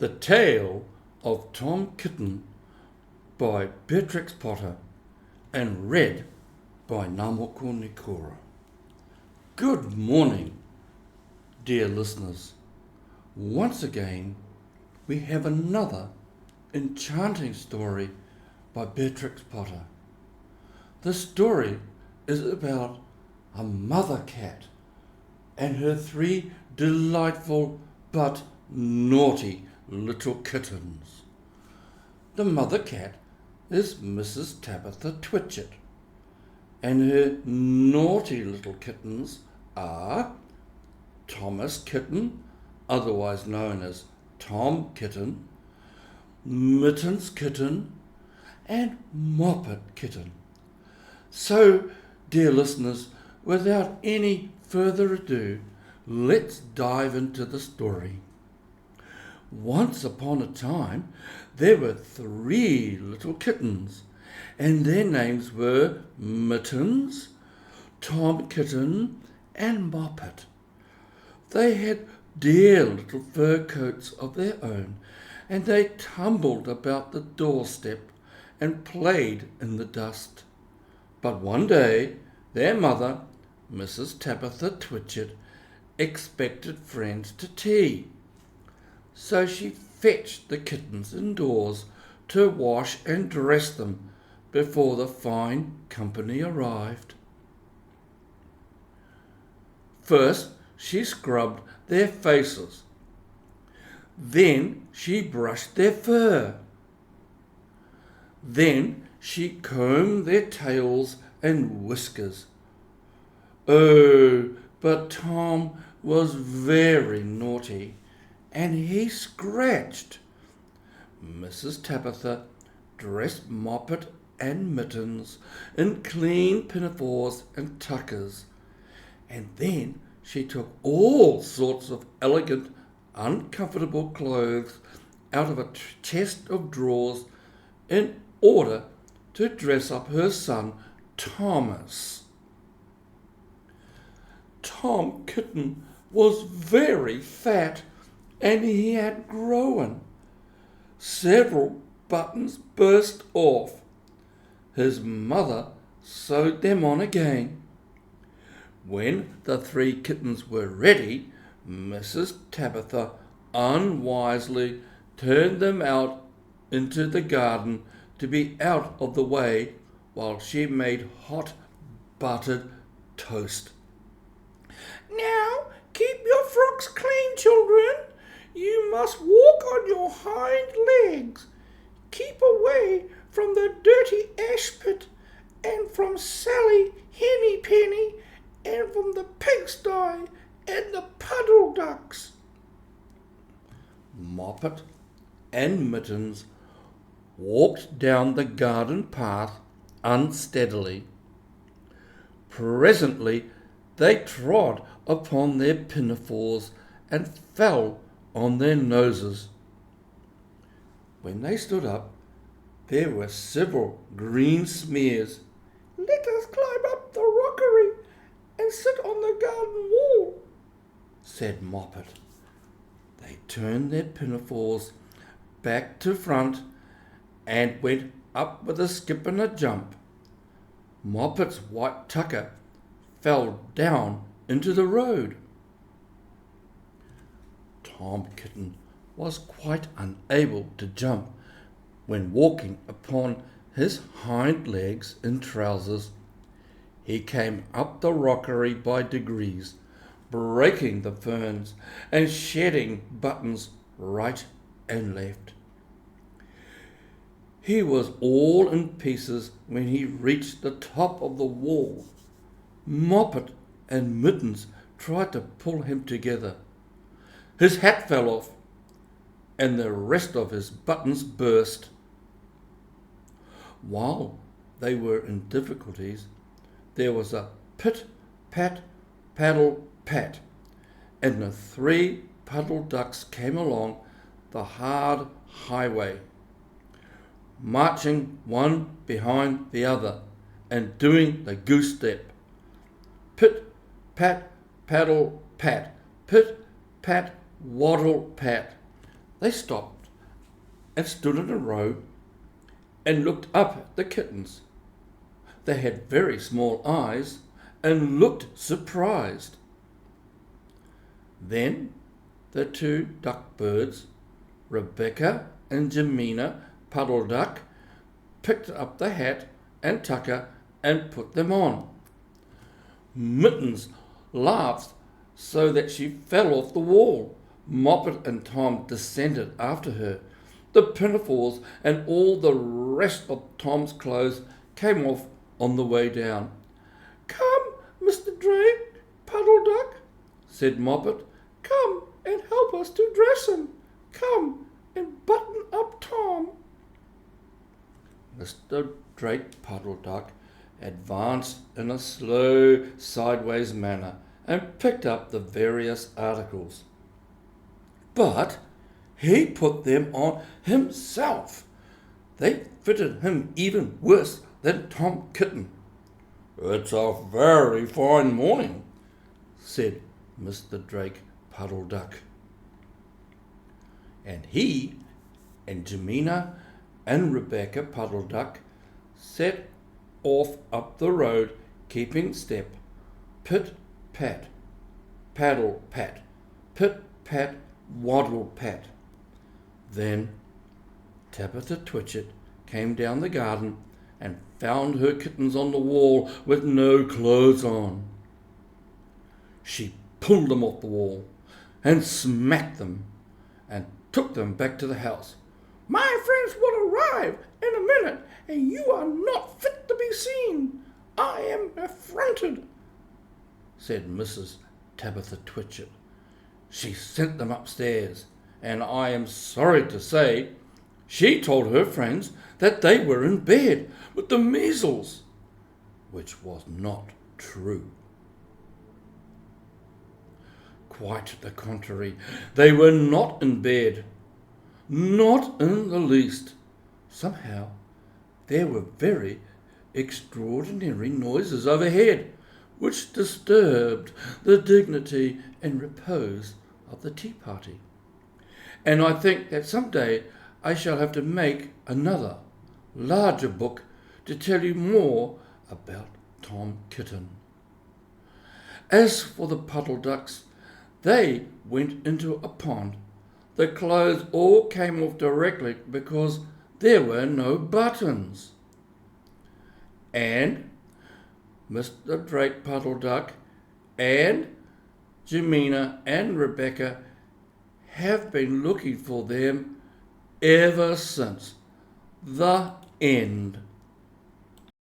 The Tale of Tom Kitten by Beatrix Potter and read by Ngamoko Nikora. Good morning, dear listeners. Once again, we have another enchanting story by Beatrix Potter. The story is about a mother cat and her 3 delightful but naughty little kittens. The mother cat is Mrs. Tabitha Twitchit, and her naughty little kittens are Thomas Kitten, otherwise known as Tom Kitten, Mittens Kitten, and Moppet Kitten. So, dear listeners, without any further ado, let's dive into the story. Once upon a time, there were 3 little kittens, and their names were Mittens, Tom Kitten, and Moppet. They had dear little fur coats of their own, and they tumbled about the doorstep and played in the dust. But one day, their mother, Mrs. Tabitha Twitchit, expected friends to tea. So she fetched the kittens indoors to wash and dress them before the fine company arrived. First, she scrubbed their faces. Then she brushed their fur. Then she combed their tails and whiskers. Oh, but Tom was very naughty, and he scratched. Mrs. Tabitha dressed Moppet and Mittens in clean pinafores and tuckers, and then she took all sorts of elegant, uncomfortable clothes out of a chest of drawers in order to dress up her son Thomas. Tom Kitten was very fat, and he had grown. Several buttons burst off. His mother sewed them on again. When the 3 kittens were ready, Mrs. Tabitha unwisely turned them out into the garden to be out of the way while she made hot buttered toast. "Now, keep your frocks clean, children. You must walk on your hind legs. Keep away from the dirty ash pit, and from Sally Henny Penny, and from the pigsty and the puddle ducks." Moppet and Mittens walked down the garden path unsteadily. Presently they trod upon their pinafores and fell on their noses. When they stood up, there were several green smears. "Let us climb up the rockery and sit on the garden wall," said Moppet. They turned their pinafores back to front and went up with a skip and a jump. Moppet's white tucker fell down into the road. Tom Kitten was quite unable to jump when walking upon his hind legs in trousers. He came up the rockery by degrees, breaking the ferns and shedding buttons right and left. He was all in pieces when he reached the top of the wall. Moppet and Mittens tried to pull him together. His hat fell off, and the rest of his buttons burst. While they were in difficulties, there was a pit, pat, paddle, pat, and the 3 puddle ducks came along the hard highway, marching one behind the other and doing the goose step. Pit, pat, paddle, pat, pit, pat, waddle, pat. they stopped and stood in a row and looked up at the kittens. They had very small eyes and looked surprised. Then the two duck birds, Rebecca and Jemina Puddle Duck, picked up the hat and tucker and put them on. Mittens laughed so that she fell off the wall. Moppet and Tom descended after her. The pinafores and all the rest of Tom's clothes came off on the way down. "Come, Mr. Drake, Puddle Duck," said Moppet. "Come and help us to dress him. Come and button up Tom." Mr. Drake Puddle Duck advanced in a slow, sideways manner and picked up the various articles. But he put them on himself. They fitted him even worse than Tom Kitten. "It's a very fine morning," said Mr. Drake Puddle Duck. And he and Jemina and Rebecca Puddle Duck set off up the road, keeping step, pit pat, paddle pat, pit pat, waddle pat. Then Tabitha Twitchit came down the garden and found her kittens on the wall with no clothes on. She pulled them off the wall and smacked them and took them back to the house. "My friends will arrive in a minute, and you are not fit to be seen. I am affronted," said Mrs. Tabitha Twitchit. She sent them upstairs, and I am sorry to say she told her friends that they were in bed with the measles, which was not true. Quite the contrary, they were not in bed, not in the least. Somehow there were very extraordinary noises overhead, which disturbed the dignity and repose of the tea party. And I think that some day I shall have to make another, larger book to tell you more about Tom Kitten. As for the puddle ducks, they went into a pond. The clothes all came off directly because there were no buttons. And Mr. Drake Puddle Duck and Jemina and Rebecca have been looking for them ever since. The end.